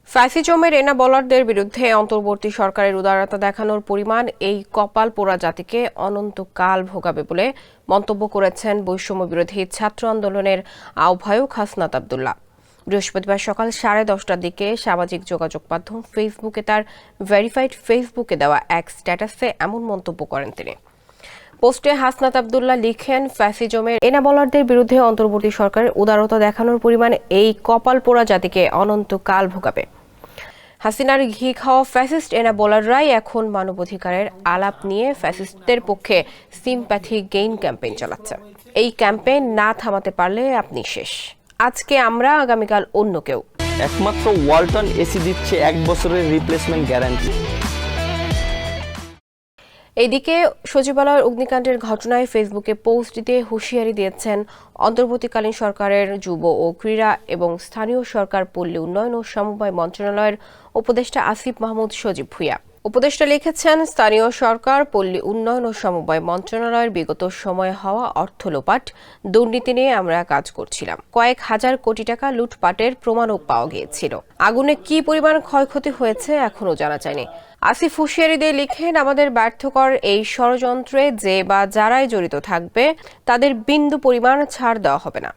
ফ্যাসিজমের এনা বলারদের বিরুদ্ধে অন্তর্বর্তী সরকারের উদারতা দেখানোর পরিমাণ এই কপাল পোড়া জাতিকে অনন্তকাল ভোগাবে বলে মন্তব্য করেছেন বৈষম্য বিরোধী ছাত্র আন্দোলনের আহ্বায়ক হাসনাত আব্দুল্লাহ। বৃহস্পতিবার সকাল 10:30টার দিকে সামাজিক যোগাযোগ মাধ্যম ফেসবুকে তার ভেরিফাইড ফেসবুকে দেওয়া এক স্ট্যাটাসে এমন মন্তব্য করেন তিনি। পোস্টে হাসনাত আব্দুল্লাহ লিখেন, ফ্যাসিজমের এনা বলারদের বিরুদ্ধে অন্তর্বর্তী সরকারের উদারতা দেখানোর পরিমাণ এই কপাল পোড়া জাতিকে অনন্তকাল ভোগাবে। হাসিনার ঘি খাওয়া ফ্যাসিস্ট এনা বোলাররাই এখন মানবাধিকারের আলাপ নিয়ে ফ্যাসিস্টদের পক্ষে সিম্প্যাথি গেইন ক্যাম্পেইন চালাচ্ছে। এই ক্যাম্পেইন না থামাতে পারলে আপনি শেষ। আজকে আমরা, আগামীকাল অন্য কেউ। একমাত্র ওয়ালটন এসি দিচ্ছে 1 বছরের রিপ্লেসমেন্ট গ্যারান্টি। এদিকে সচিবালয়ের অগ্নিকাণ্ডের ঘটনায় ফেসবুকে পোস্ট দিতে হুঁশিয়ারি দিয়েছেন অন্তর্বর্তীকালীন সরকারের যুব ও ক্রীড়া এবং স্থানীয় সরকার পল্লী উন্নয়ন ও সমবায় মন্ত্রণালয়ের উপদেষ্টা আসিফ মাহমুদ সজীব ভুঁইয়া। উপদেষ্টা লিখেছেন, স্থানীয় সরকার পল্লী উন্নয়ন ও সমবায় মন্ত্রণালয়ের বিগত সময়ে হওয়া অর্থ লোপাট, দুর্নীতি নিয়ে আমরা কাজ করছিলাম। কয়েক হাজার কোটি টাকা লুটপাটের প্রমাণও পাওয়া গিয়েছিল। আগুনে কি পরিমাণ ক্ষয়ক্ষতি হয়েছে এখনো জানা যায়নি। আসিফ হুঁশিয়ারি দিয়ে লিখেন, আমাদের ব্যর্থকর এই ষড়যন্ত্রে যে বা যারাই জড়িত থাকবে তাদের বিন্দু পরিমাণ ছাড় দেওয়া হবে না।